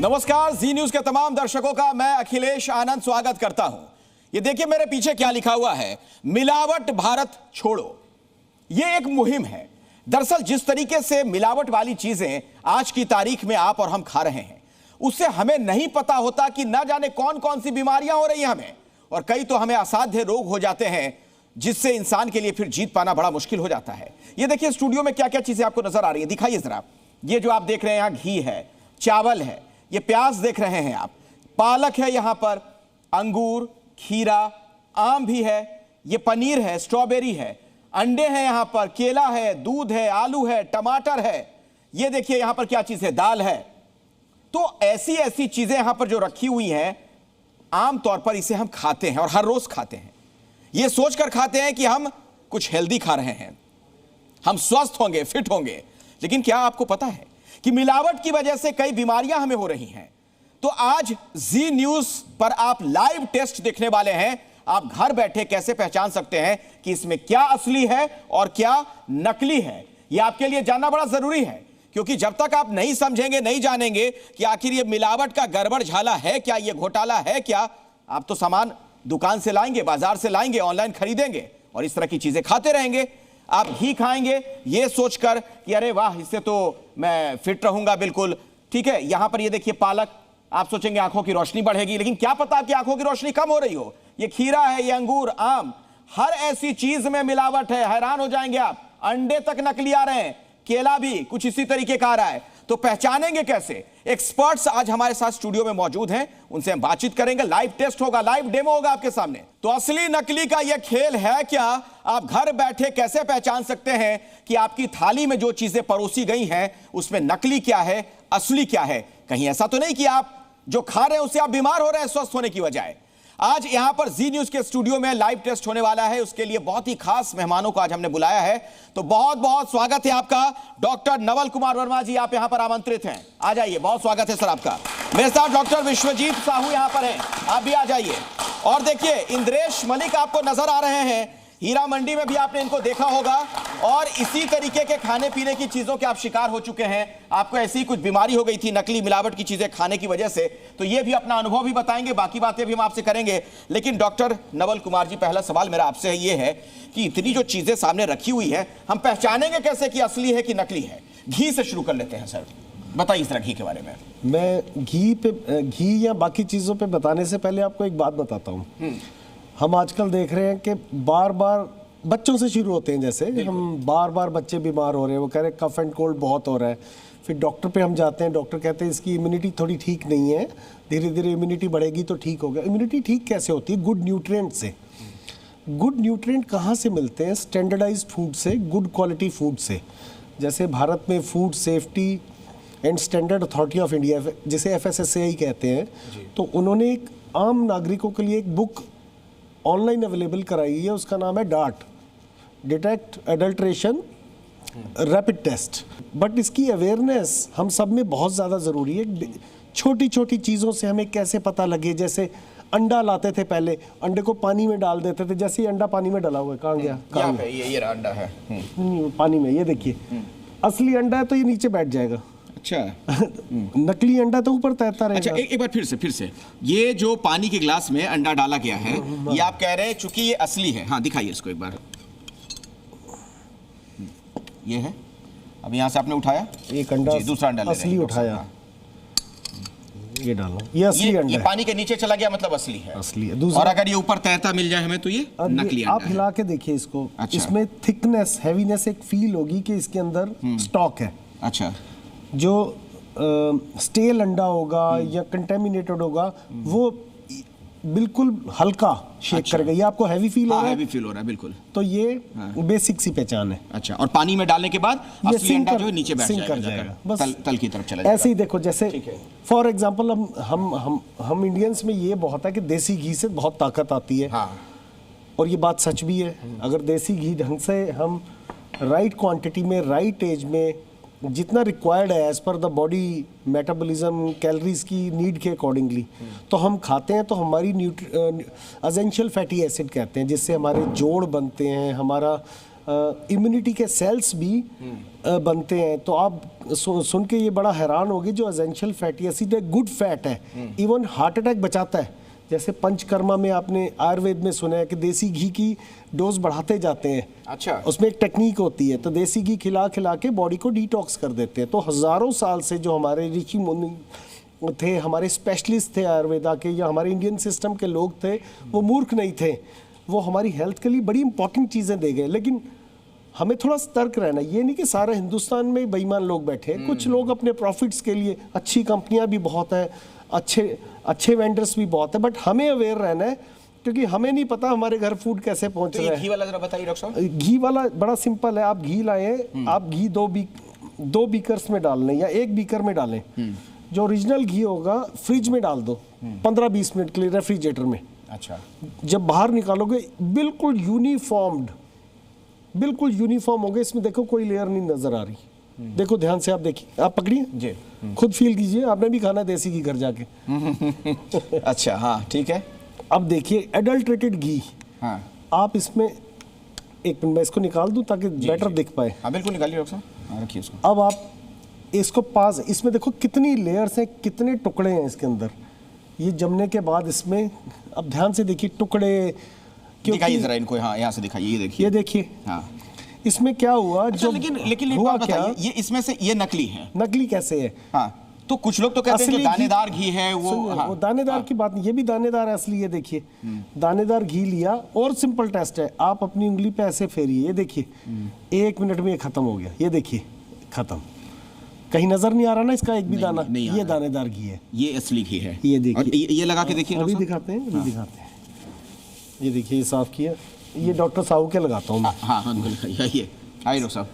नमस्कार, जी न्यूज के तमाम दर्शकों का मैं अखिलेश आनंद स्वागत करता हूं। ये देखिए मेरे पीछे क्या लिखा हुआ है, मिलावट भारत छोड़ो। ये एक मुहिम है। दरअसल जिस तरीके से मिलावट वाली चीजें आज की तारीख में आप और हम खा रहे हैं, उससे हमें नहीं पता होता कि ना जाने कौन कौन सी बीमारियां हो रही हैं हमें, और कई तो हमें असाध्य रोग हो जाते हैं जिससे इंसान के लिए फिर जीत पाना बड़ा मुश्किल हो जाता है। ये देखिए स्टूडियो में क्या क्या चीजें आपको नजर आ रही है, दिखाइए जरा। ये जो आप देख रहे हैं यहां घी है, चावल है, ये प्याज देख रहे हैं आप, पालक है, यहां पर अंगूर, खीरा, आम भी है, ये पनीर है, स्ट्रॉबेरी है, अंडे हैं, यहां पर केला है, दूध है, आलू है, टमाटर है, ये देखिए यहां पर क्या चीज है, दाल है। तो ऐसी ऐसी चीजें यहां पर जो रखी हुई हैं, आमतौर पर इसे हम खाते हैं और हर रोज खाते हैं। ये सोचकर खाते हैं कि हम कुछ हेल्दी खा रहे हैं, हम स्वस्थ होंगे, फिट होंगे। लेकिन क्या आपको पता है कि मिलावट की वजह से कई बीमारियां हमें हो रही हैं? तो आज जी न्यूज पर आप लाइव टेस्ट देखने वाले हैं। आप घर बैठे कैसे पहचान सकते हैं कि इसमें क्या असली है और क्या नकली है, यह आपके लिए जानना बड़ा जरूरी है। क्योंकि जब तक आप नहीं समझेंगे, नहीं जानेंगे कि आखिर यह मिलावट का गड़बड़ झाला है क्या, यह घोटाला है क्या, आप तो सामान दुकान से लाएंगे, बाजार से लाएंगे, ऑनलाइन खरीदेंगे और इस तरह की चीजें खाते रहेंगे। आप घी खाएंगे ये सोचकर कि अरे वाह, इससे तो मैं फिट रहूंगा, बिल्कुल ठीक है। यहां पर ये देखिए पालक, आप सोचेंगे आंखों की रोशनी बढ़ेगी, लेकिन क्या पता आपकी आंखों की रोशनी कम हो रही हो। ये खीरा है, ये अंगूर, आम, हर ऐसी चीज में मिलावट है, हैरान हो जाएंगे आप। अंडे तक नकली आ रहे हैं, केला भी कुछ इसी तरीके का आ रहा है। तो पहचानेंगे कैसे? एक्सपर्ट्स आज हमारे साथ स्टूडियो में मौजूद हैं, उनसे हम बातचीत करेंगे, लाइव टेस्ट होगा, लाइव डेमो होगा आपके सामने। तो असली नकली का यह खेल है क्या? आप घर बैठे कैसे पहचान सकते हैं कि आपकी थाली में जो चीजें परोसी गई हैं उसमें नकली क्या है, असली क्या है? कहीं ऐसा तो नहीं कि आप जो खा रहे हैं उससे आप बीमार हो रहे हैं स्वस्थ होने की बजाय। आज यहां पर जी न्यूज के स्टूडियो में लाइव टेस्ट होने वाला है, उसके लिए बहुत ही खास मेहमानों को आज हमने बुलाया है। तो बहुत बहुत स्वागत है आपका। डॉक्टर नवल कुमार वर्मा जी आप यहां पर आमंत्रित हैं, आ जाइए। बहुत स्वागत है सर आपका। मेरे साथ डॉक्टर विश्वजीत साहू यहां पर हैं, आप भी आ जाइए। और देखिए इंद्रेश मलिक आपको नजर आ रहे हैं, हीरा मंडी में भी आपने इनको देखा होगा, और इसी तरीके के खाने पीने की चीजों के आप शिकार हो चुके हैं। आपको ऐसी कुछ बीमारी हो गई थी नकली मिलावट की चीजें खाने की वजह से, तो ये भी अपना अनुभव भी बताएंगे, बाकी बातें भी हम आपसे करेंगे। लेकिन डॉक्टर नवल कुमार जी, पहला सवाल मेरा आपसे ये है कि इतनी जो चीजें सामने रखी हुई है, हम पहचानेंगे कैसे कि असली है कि नकली है? घी से शुरू कर लेते हैं सर, बताइए इस तरह घी के बारे में। मैं घी या बाकी चीजों पे बताने से पहले आपको एक बात बताता हूँ। हम आजकल देख रहे हैं कि बार बार बच्चों से शुरू होते हैं, जैसे हम बार बार बच्चे बीमार हो रहे हैं, वो कह रहे हैं कफ एंड कोल्ड बहुत हो रहा है। फिर डॉक्टर पे हम जाते हैं, डॉक्टर कहते हैं इसकी इम्यूनिटी थोड़ी ठीक नहीं है, धीरे धीरे इम्यूनिटी बढ़ेगी तो ठीक होगा। इम्यूनिटी ठीक कैसे होती है? गुड न्यूट्रिएंट से। गुड न्यूट्रिएंट कहाँ से मिलते हैं? स्टैंडर्डाइज्ड फूड से, गुड क्वालिटी फूड से। जैसे भारत में food safety and standard authority of India, जिसे FSSAI कहते हैं, तो उन्होंने एक आम नागरिकों के लिए एक बुक ऑनलाइन अवेलेबल कराई है, उसका नाम है dart, detect adulteration rapid test. But इसकी अवेयरनेस हम सब में बहुत ज़्यादा ज़रूरी है। छोटी छोटी चीज़ों से हमें कैसे पता लगे? जैसे अंडा लाते थे पहले, अंडे को पानी में डाल देते थे, जैसे ही अंडा पानी में डाला हुआ है, कहाँ गया? यहाँ पे ये अंडा है पानी में, ये देखिए असली अंडा है तो ये नीचे बैठ जाएगा। अच्छा नकली अंडा तो ऊपर तैरता रहेगा। अच्छा एक बार फिर से ये जो पानी के ग्लास में अंडा डाला गया है, ये आप कह रहे हैं चूंकि ये असली है। हाँ दिखाइए इसको एक बार। ये है, अब यहाँ से आपने उठाया एक अंडा, दूसरा अंडा असली उठाया, ये डालो, ये असली अंडा ये पानी के नीचे चला गया मतलब असली है। असली है। और अगर ये ऊपर तैरता मिल जाए हमें तो ये नकली अंडा आप हिला के देखिए इसको। अच्छा। इसमें थिकनेस, हैवीनेस एक फील होगी कि इसके अंदर स्टॉक है। अच्छा, जो स्टेल अंडा होगा या कंटेमिनेटेड होगा वो बिल्कुल हल्का शेक करेगा, ये आपको हैवी फील हो रहा है? हैवी फील हो रहा है बिल्कुल। तो ये बेसिक सी पहचान है। अच्छा, और पानी में डालने के बाद असली अंडा जो है नीचे बैठ जाएगा, बस तल की तरफ चला जाएगा। ऐसे ही देखो, जैसे फॉर एग्जांपल हम इंडियंस में ये बहुत है कि देसी घी से बहुत ताकत आती है। हाँ। और ये बात सच भी है। अगर देसी घी ढंग से हम राइट क्वांटिटी में, राइट एज में, जितना रिक्वायर्ड है as per the body metabolism, calories की नीड के अकॉर्डिंगली तो हम खाते हैं, तो हमारी एसेंशियल फैटी एसिड कहते हैं, जिससे हमारे जोड़ बनते हैं, हमारा इम्यूनिटी के सेल्स भी बनते हैं। तो आप सुन के ये बड़ा हैरान होगी, जो एसेंशियल फैटी एसिड है गुड फैट है, इवन हार्ट अटैक बचाता है। जैसे पंचकर्मा में आपने आयुर्वेद में सुना है कि देसी घी की डोज बढ़ाते जाते हैं। अच्छा, उसमें एक टेक्निक होती है, तो देसी घी खिला खिला के बॉडी को डिटॉक्स कर देते हैं। तो हजारों साल से जो हमारे ऋषि मुनि थे, हमारे स्पेशलिस्ट थे आयुर्वेदा के, या हमारे इंडियन सिस्टम के लोग थे, वो मूर्ख नहीं थे, वो हमारी हेल्थ के लिए बड़ी इंपॉर्टेंट चीज़ें दे गए। लेकिन हमें थोड़ा सतर्क रहना, ये नहीं कि सारे हिंदुस्तान में बेईमान लोग बैठे हैं। कुछ लोग अपने प्रॉफिट्स के लिए, अच्छी कंपनियां भी बहुत है, अच्छे वेंडर्स भी बहुत है, बट हमें अवेयर रहना है, क्योंकि हमें नहीं पता हमारे घर फूड कैसे पहुंच तो रहा है। घी वाला जरा बताइए डॉक्टर साहब। घी वाला बड़ा सिंपल है, आप घी लाए, आप घी दो बीकर्स में डाल लें या एक बीकर में डालें। जो ओरिजिनल घी होगा फ्रिज में डाल दो 15-20 मिनट के लिए रेफ्रिजरेटर में। अच्छा, जब बाहर निकालोगे बिल्कुल यूनिफॉर्म होगा, इसमें देखो कोई लेयर नहीं नजर आ रही। देखो ध्यान से, आप देखिए, आप पकड़िए जी, खुद फील कीजिए, आपने भी खाना देसी घी घर जाके। अच्छा, हाँ ठीक है। अब देखिए एडल्ट्रेटेड घी, हाँ आप इसमें, एक मिनट मैं इसको निकाल दूं ताकि बेटर दिख पाए। हाँ बिल्कुल निकालिए डॉक्टर साहब, हाँ रखिए उसको। अब आप इसको पास, इसमें देखो कितनी लेयर्स हैं, कितने टुकड़े हैं इसके अंदर। ये जमने के बाद इसमें, अब ध्यान से देखिए टुकड़े, दिखाइए जरा इनको, हाँ यहाँ से दिखाइए, ये देखिए, हाँ इसमें क्या हुआ। अच्छा, जो लेकिन एक हुआ बात क्या, बताइए, ये इसमें से ये नकली है? नकली कैसे है? हाँ, तो कुछ लोग तो कहते हैं कि दानेदार घी है वो। हाँ, वो दानेदार की बात नहीं, ये भी दानेदार है असली। ये देखिए दानेदार घी लिया, और सिंपल टेस्ट है, आप अपनी उंगली पे ऐसे फेरिए, ये देखिए 1 मिनट में ये खत्म हो गया। ये देखिए खत्म, कहीं नजर नहीं आ रहा ना इसका एक भी दाना? ये दानेदार घी है, ये असली घी है। ये देखिए, ये लगा के देखिए, अभी दिखाते हैं, ये देखिए, ये साफ किया, ये डॉक्टर साहू के लगाता हूँ। हाँ, ये डॉक्टर साहब,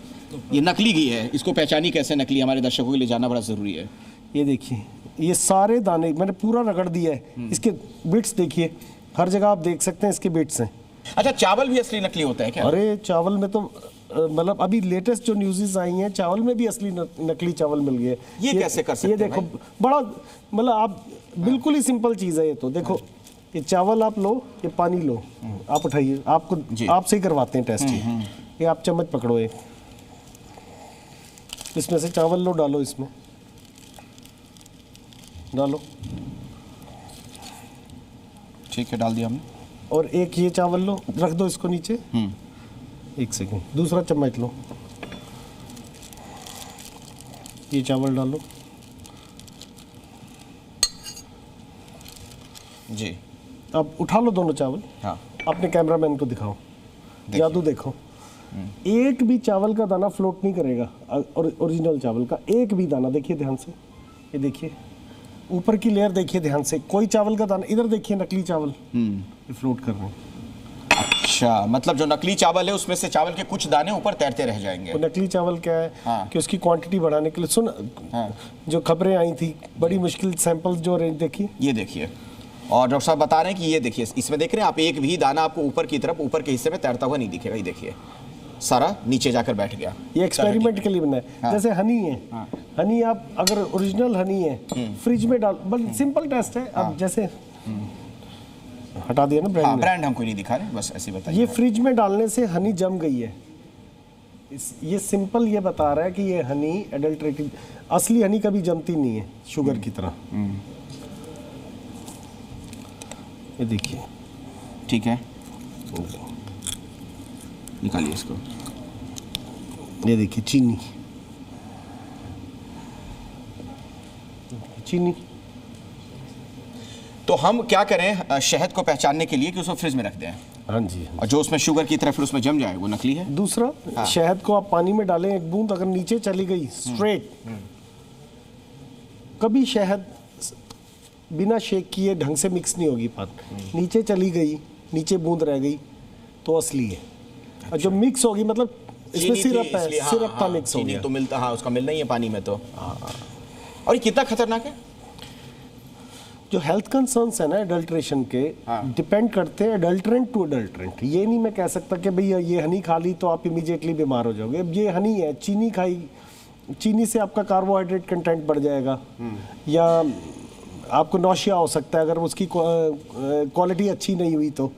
ये नकली घी है, इसको पहचानी कैसे नकली, हमारे दर्शकों के लिए जानना बड़ा जरूरी है। ये देखिए, ये सारे दाने मैंने पूरा रगड़ दिया है। इसके बिट्स देखिए, हर जगह आप देख सकते हैं इसके बिट्स हैं। अच्छा, चावल भी असली नकली होता है क्या? अरे चावल में तो मतलब अभी लेटेस्ट जो न्यूज़ेस आई हैं, चावल में भी असली नकली चावल मिल गए। ये कैसे कर सकते हैं? ये देखो बड़ा, मतलब आप बिल्कुल ही सिंपल चीज़ है ये तो। देखो ये चावल आप लो, ये पानी लो, आप उठाइए, आपको आपसे ही करवाते हैं टेस्ट। ये आप चम्मच पकड़ो, एक इसमें से चावल लो, डालो, इसमें डालो, ठीक है, डाल दिया हमने। और एक ये चावल लो, रख दो इसको नीचे। 1 सेकंड, दूसरा चम्मच लो, ये चावल डालो जी। अब उठा लो दोनों चावल। हाँ, अपने कैमरामैन को दिखाओ, जादू देखो। एक भी चावल का दाना फ्लोट नहीं करेगा, और ओरिजिनल चावल का एक भी दाना, देखिए ध्यान से, ये देखिए ऊपर की लेयर देखिए ध्यान से, कोई चावल का दाना, इधर देखिए नकली चावल ये फ्लोट कर रहे हैं। अच्छा, मतलब जो नकली चावल है उसमें से चावल के कुछ दाने ऊपर तैरते रह जाएंगे। तो नकली चावल क्या है? हाँ। कि उसकी क्वांटिटी बढ़ाने के लिए, सुन, जो खबरें आई थी, बड़ी मुश्किल सैंपल्स जो रेंज देखिए, ये देखिए, और डॉक्टर साहब बता रहे हैं कि ये देखिए, इसमें देख रहे हैं आप, एक भी दाना आपको ऊपर की तरफ, ऊपर के हिस्से में तैरता हुआ नहीं दिखेगा। ये देखिए, सारा नीचे जाकर बैठ गया। ये एक्सपेरिमेंट के लिए बना है। जैसे हनी है, हनी आप अगर ओरिजिनल हनी है फ्रिज में डाल, बस सिंपल टेस्ट है। अब जैसे हटा दिया ना ब्रांड, ब्रांड हम कोई नहीं दिखा रहे, बस ऐसे बताइए। ये फ्रिज में डालने से हनी जम गई है। ये सिंपल ये बता रहा है कि ये हनी एडल्ट्रेटेड, असली हनी कभी जमती नहीं है शुगर की तरह। ये देखिए, ठीक है, निकालिए इसको। ये देखिए चीनी, चीनी। तो हम क्या करें शहद को पहचानने के लिए कि उसको फ्रिज में रख दें? हाँ जी। और जो उसमें शुगर की तरह फिर उसमें जम जाए वो नकली है। दूसरा, शहद को आप पानी में डालें, एक बूंद अगर नीचे चली गई स्ट्रेट, कभी शहद बिना शेक किए ढंग से मिक्स नहीं होगी। बात नीचे चली गई, नीचे बूंद रह गई, तो असली है। और जो मिक्स होगी, मतलब इसमें सिरप है, सिरप का मिक्स हो गया तो मिलता, हाँ उसका मिलना ही है पानी में। तो और ये कितना खतरनाक है? जो हेल्थ कंसर्न्स है ना एडल्ट्रेशन के, डिपेंड करते हैं एडल्ट्रेंट टू एडल्ट्रेंट। ये नहीं मैं कह सकता कि भैया ये हनी खा ली तो आप इमीडिएटली बीमार हो जाओगे। अब ये हनी है, चीनी खाई, चीनी से आपका कार्बोहाइड्रेट कंटेंट बढ़ जाएगा, या आपको नौशिया हो सकता है अगर उसकी क्वालिटी अच्छी नहीं हुई तो।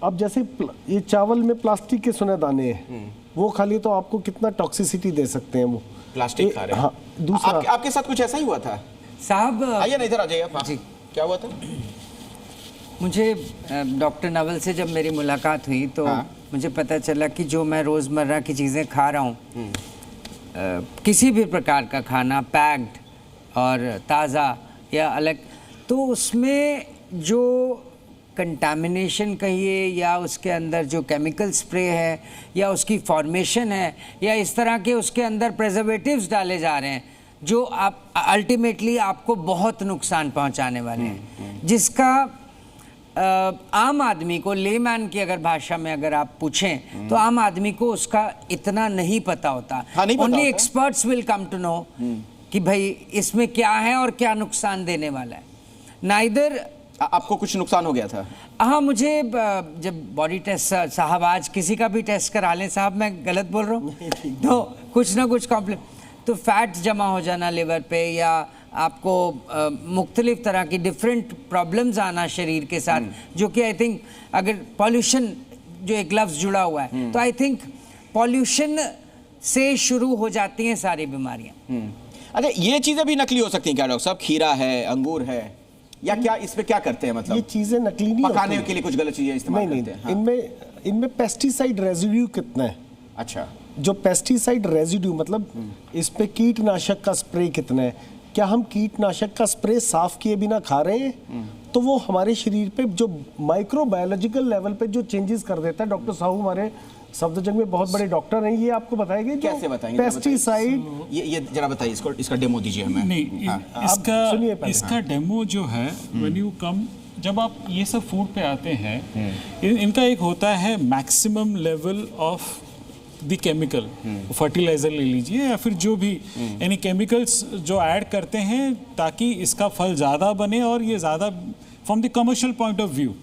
अब जैसे ये चावल में प्लास्टिक के सुने दाने हैं, वो खा लिए तो आपको कितना टॉक्सिसिटी दे सकते हैं वो प्लास्टिक खा रहे हैं। हाँ, दूसरा आपके साथ कुछ ऐसा ही हुआ था साहब? आइए ना इधर आ जाइए आप। जी। क्या हुआ था? मुझे डॉक्टर नवल से जब मेरी मुलाकात हुई तो मुझे पता चला कि जो मैं रोज़मर्रा की चीज़ें खा रहा हूँ, किसी भी प्रकार का खाना पैक्ड और ताज़ा या अलग, तो उसमें जो कंटामिनेशन कहिए या उसके अंदर जो केमिकल स्प्रे है या उसकी फॉर्मेशन है या इस तरह के उसके अंदर प्रिजर्वेटिव्स डाले जा रहे हैं जो आप अल्टीमेटली आपको बहुत नुकसान पहुंचाने वाले हैं, जिसका आम आदमी को, लेमैन की अगर भाषा में अगर आप पूछें तो आम आदमी को उसका इतना नहीं पता होता। Only experts will come to know कि भाई इसमें क्या है और क्या नुकसान देने वाला है। नाइदर आपको कुछ नुकसान हो गया था? हाँ, मुझे जब बॉडी टेस्ट, साहब आज किसी का भी टेस्ट करा लें साहब, मैं गलत बोल रहा हूँ तो कुछ ना कुछ कॉम्प्लेन, तो फैट जमा हो जाना लिवर पे या आपको मुख्तलिफ तरह की डिफरेंट प्रॉब्लम्स आना शरीर के साथ, जो कि आई थिंक अगर पॉल्यूशन जो एक लफ्ज़ जुड़ा हुआ है तो आई थिंक पॉल्यूशन से शुरू हो जाती हैं सारी बीमारियां। अच्छा, ये चीज़ें भी नकली हो सकती हैं क्या डॉक्टर साहब? खीरा है, अंगूर है, या क्या इस पे क्या करते हैं? मतलब ये चीजें नकली नहीं पकाने के लिए कुछ गलत चीजें इस्तेमाल करते हैं? इनमें पेस्टिसाइड रेजिड्यू कितना है? अच्छा, जो पेस्टिसाइड रेजिड्यू मतलब इस पे कीटनाशक का स्प्रे कितना है? क्या हम कीटनाशक का स्प्रे साफ किए बिना खा रहे हैं? तो वो हमारे शरीर पे जो माइक्रोबायोलॉजिकल लेवल पे जो चेंजेस कर देता है। डॉक्टर साहू हमारे सफदरजंग में बहुत बड़े डॉक्टर हैं, ये आपको बताएंगे। कैसे बताएंगे? पेस्टिसाइड, ये जरा बताइए, इसका डेमो दीजिए हमें। नहीं, इसका डेमो जो है, व्हेन यू कम, जब आप ये सब फूड पे आते हैं, इनका एक होता है maximum level of the chemical, fertiliser ले लीजिए या फिर जो भी यानी केमिकल्स जो ऐड करते हैं ताकि इसका फल ज़्यादा बने और ये ज़्यादा from the commercial point of view.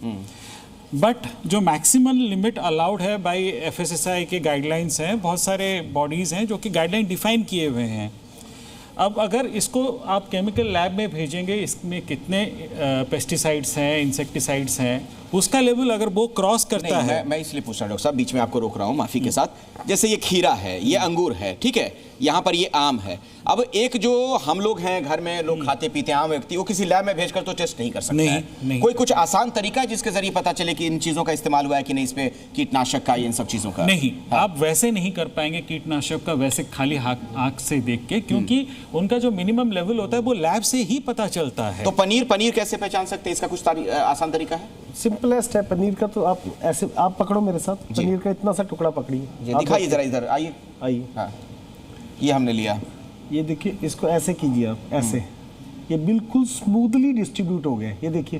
But जो मैक्सिमम लिमिट अलाउड है बाय FSSAI के गाइडलाइंस हैं, बहुत सारे बॉडीज़ हैं जो कि गाइडलाइन डिफाइन किए हुए हैं। अब अगर इसको आप केमिकल लैब में भेजेंगे, इसमें कितने पेस्टिसाइड्स हैं, इंसेक्टिसाइड्स हैं, उसका लेवल अगर वो क्रॉस करता है। मैं इसलिए पूछ रहा हूँ डॉक्टर साहब, बीच में आपको रोक रहा हूँ, माफ़ी के साथ। जैसे ये खीरा है, ये अंगूर है, ठीक है, यहाँ पर ये आम है। अब एक जो हम लोग हैं घर में लोग खाते पीते आम व्यक्ति, वो किसी लैब में भेजकर तो टेस्ट नहीं कर सकता नहीं। कोई कुछ आसान तरीका है जिसके जरिए पता चले कि इन चीज़ों का इस्तेमाल हुआ है कि नहीं, इस पे कीटनाशक का, इन सब चीज़ों का? नहीं, आप वैसे नहीं कर पाएंगे कीटनाशक का वैसे खाली आँख से देख के, क्योंकि उनका जो मिनिमम लेवल होता है वो लैब से ही पता चलता है। तो पनीर कैसे पहचान सकते हैं? इसका कुछ आसान तरीका है? सिंपलेस्ट है पनीर का। तो आप ऐसे आप पकड़ो मेरे साथ, पनीर का इतना सा टुकड़ा पकड़िए, दिखाइए जरा, इधर आइए। हाँ, ये हमने लिया, ये देखिए, इसको ऐसे कीजिए आप, ऐसे, ये बिल्कुल स्मूथली डिस्ट्रीब्यूट हो गए, ये देखिए।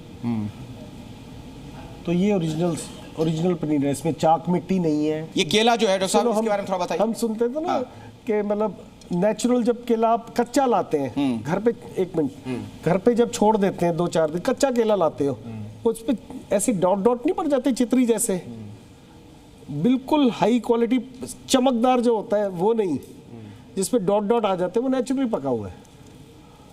तो ये ओरिजिनल पनीर है, इसमें चाक मिट्टी नहीं है। ये केला जो है डॉक्टर साहब, इसके बारे में थोड़ा बताइए। हम सुनते थे ना कि मतलब नेचुरल जब केला आप कच्चा लाते हैं घर पे, एक मिनट, घर पे जब छोड़ देते हैं 2-4 दिन, कच्चा केला लाते हो, उस पे ऐसे डॉट नहीं पड़ जाते चितरी जैसे? बिल्कुल हाई क्वालिटी चमकदार जो होता है वो नहीं, जिसपे डॉट आ जाते हैं, वो नेचुरली पका हुआ है।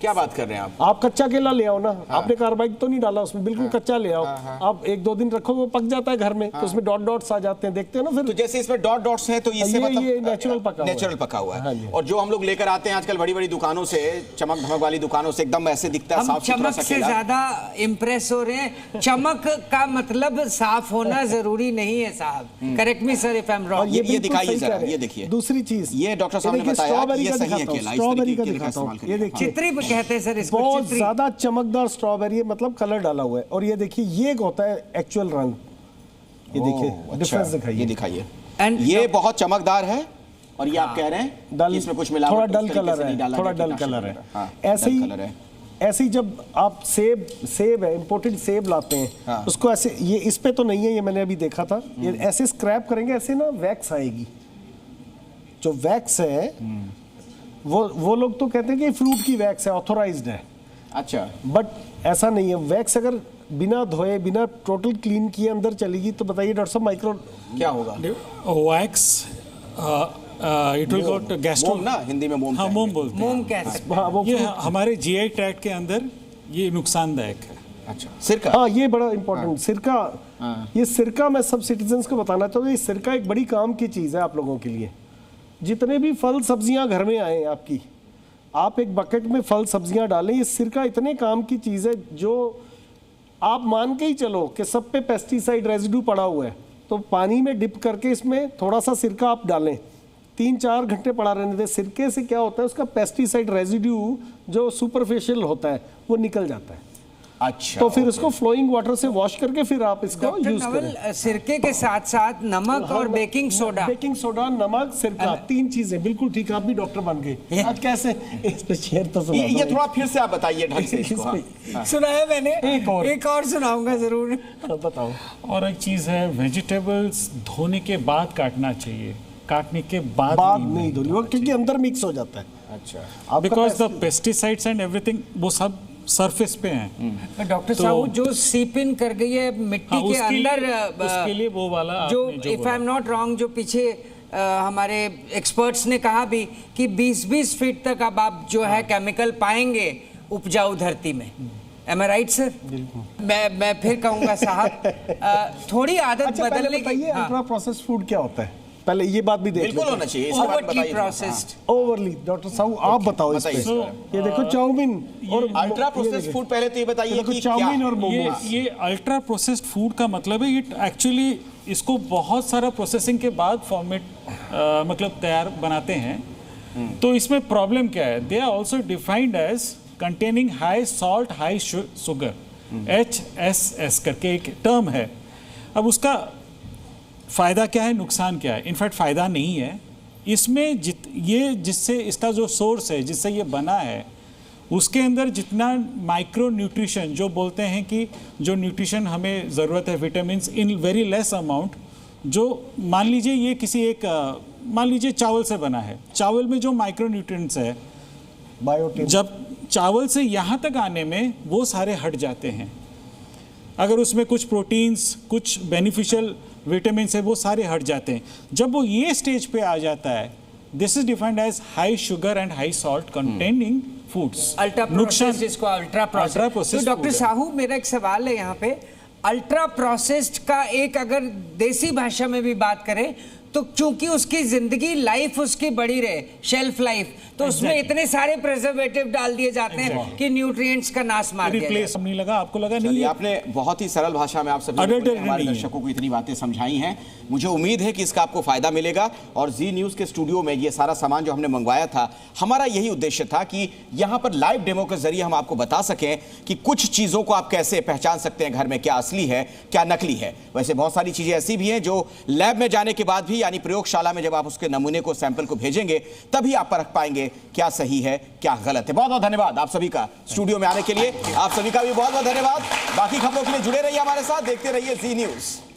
क्या बात कर रहे हैं आप कच्चा केला ले आओ ना, आपने कार्बाइड तो नहीं डाला उसमें, बिल्कुल कच्चा ले आओ, आप 1-2 दिन रखो, वो पक जाता है घर में, तो उसमें डॉट्स आ जाते हैं, देखते हो ना फिर। तो जैसे इसमें डॉट्स हैं तो इससे मतलब ये नेचुरल पका हुआ है। और जो हम लोग लेकर आते हैं आजकल बड़ी दुकानों से, चमक धमक वाली दुकानों से, एकदम ऐसे दिखता है साफ सुथरा सा केला। चमक से ज्यादा इम्प्रेस हो रहे हैं। चमक का मतलब साफ होना जरूरी नहीं है साहब। Correct me sir if I am wrong. ये दिखाइए जरा, ये देखिए। दूसरी चीज, ये डॉक्टर साहब ने बताया कि ये सही है केला, स्ट्रॉबेरी का दिखाता हूं, ये देखिए, चित्री कहते हैं सर इसको, बहुत ज्यादा चमकदार स्ट्रॉबेरी, मतलब कलर डाला हुआ है। और ये देखिए, ये होता है एक्चुअल रंग, ये देखिए डिफरेंस दिखाइए, ये दिखाइए, ये बहुत चमकदार है। और ये आप कह रहे हैं इसमें कुछ मिलावट, थोड़ा डल कलर है, थोड़ा डल कलर है। ऐसे ही जब आप सेब है, इंपोर्टेड सेब लाते हैं, उसको ऐसे, ये इस पे तो नहीं है, ये मैंने अभी देखा था, ये ऐसे स्क्रैप करेंगे, ऐसे ना वैक्स आएगी। जो वैक्स है वो लोग तो कहते हैं कि फ्रूट की वैक्स है, ऑथोराइज्ड है। अच्छा, बट ऐसा नहीं है। वैक्स अगर बिना धोए, बिना टोटल क्लीन किए अंदर चलेगी तो बताइए डॉक्टर साहब, माइक्रो क्या होगा? Wax it will got gastro, ना हिंदी में मोम, हाँ मोम बोलते हैं। मोम कैसे? ये हमारे GI ट्रैक्ट के अंदर ये नुकसानदायक है। अच्छा, सिरका। हाँ, ये बड़ा इंपॉर्टेंट सिरका। ये सिरका मैं सब सिटीजन्स को बताना चाहता हूँ, ये सिरका एक बड़ी काम की चीज़ है आप लोगों के लिए। जितने भी फल सब्जियां घर में आए आपकी, आप एक बकेट में फल सब्जियां डालें, ये सिरका इतने काम की चीज़ है जो आप मान के ही चलो कि सब पे पेस्टिसाइड रेजिड्यू पड़ा हुआ है, तो पानी में डिप करके इसमें थोड़ा सा सिरका आप डालें, 3-4 घंटे पड़ा रहने दें। सिरके से क्या होता है, उसका पेस्टिसाइड रेजिड्यू जो सुपरफिशियल होता है वो निकल जाता है। अच्छा, तो फिर इसको फ्लोइंग वाटर से वॉश करके फिर आप इसको डॉक्टर यूज करें। नवल, सिरके के साथ साथ नमक और बेकिंग सोडा। बेकिंग सोडा, नमक, सिरका, 3 चीजें। बिल्कुल ठीक, आप भी डॉक्टर बन गए आज। कैसे इस पे शेयर तो सुना ये थोड़ा फिर से आप बताइए ढंग से इसको। हाँ। सुना है मैंने, एक और सुनाऊंगा जरूर। बताओ। और एक चीज़ है, वेजिटेबल्स धोने के बाद काटना चाहिए, काटने के बाद नहीं धोनी, वो क्योंकि अंदर मिक्स हो जाता है। अच्छा, because the pesticides and everything वो सब सरफेस पे हैं। डॉक्टर साहब, जो सीप इन कर गई है मिट्टी के अंदर, उसके लिए वो वाला जो if I am not wrong, जो पीछे हमारे एक्सपर्ट्स ने कहा भी कि 20-20 फीट तक अब आप जो है केमिकल पाएंगे उपजाऊ धरती में। एम आई राइट सर? मैं फिर कहूँगा साहब, थोड़ी आदत बदलने की। अल्ट्रा प्रोसेस्ड फूड क्या होता है, पहले ये बात भी देख बिल्कुल होना चाहिए, इसके बारे में बताइए। Processed, overly. डॉक्टर साहू आप बताओ इस पे। ये देखो चाउमीन और अल्ट्रा प्रोसेस्ड फूड, पहले तो ये बताइए कि चाउमीन और ये मोमोज। ये अल्ट्रा प्रोसेस्ड फूड का मतलब है, ये एक्चुअली इसको बहुत सारा प्रोसेसिंग के बाद फॉर्मेट मतलब तैयार बनाते हैं। तो इसमें प्रॉब्लम क्या है, they are also defined as containing high salt high sugar, HSS करके एक टर्म है। अब उसका फ़ायदा क्या है, नुकसान क्या है? इनफैक्ट फ़ायदा नहीं है इसमें। ये जिससे इसका जो सोर्स है, जिससे ये बना है, उसके अंदर जितना माइक्रो न्यूट्रिशन, जो बोलते हैं कि जो न्यूट्रिशन हमें ज़रूरत है, vitamins in very less amount, जो मान लीजिए ये किसी एक मान लीजिए चावल से बना है, चावल में जो माइक्रो न्यूट्रिएंट्स है, बायोटिन, जब चावल से यहाँ तक आने में वो सारे हट जाते हैं। अगर उसमें कुछ प्रोटीन्स, कुछ बेनिफिशियल विटामिन है, वो सारे हट जाते हैं। जब वो ये स्टेज पे आ जाता है, this is defined as high sugar and high salt containing foods. Ultra processed, इसको अल्ट्रा प्रोसेस्ड। तो डॉक्टर साहू, मेरा एक सवाल है यहाँ पे, अल्ट्रा प्रोसेस्ड का एक अगर देसी भाषा में भी बात करें तो क्योंकि उसकी जिंदगी लाइफ उसकी बड़ी रहे, शेल्फ लाइफ, तो उसमें इतने सारे प्रिजर्वेटिव डाल दिए जाते हैं कि न्यूट्रिएंट्स का नाश मार दिया रिप्लेस नहीं लगा, आपको लगा नहीं? आपने बहुत ही सरल भाषा में आप सभी हमारे दर्शकों को इतनी बातें समझाई हैं। मुझे उम्मीद है कि इसका आपको फायदा मिलेगा। और जी न्यूज़ के स्टूडियो में ये सारा सामान जो हमने मंगवाया था, हमारा यही उद्देश्य था कि यहाँ पर लाइव डेमो के जरिए हम आपको बता सकें कि कुछ चीज़ों को आप कैसे पहचान सकते हैं घर में, क्या असली है क्या नकली है। वैसे बहुत सारी चीज़ें ऐसी भी हैं जो लैब में जाने के बाद भी, यानी प्रयोगशाला में जब आप उसके नमूने को, सैंपल को भेजेंगे, तभी आप परख पाएंगे क्या सही है क्या गलत है। बहुत बहुत धन्यवाद आप सभी का स्टूडियो में आने के लिए। आप सभी का भी बहुत बहुत धन्यवाद। बाकी खबरों के लिए जुड़े रहिए हमारे साथ, देखते रहिए जी न्यूज़।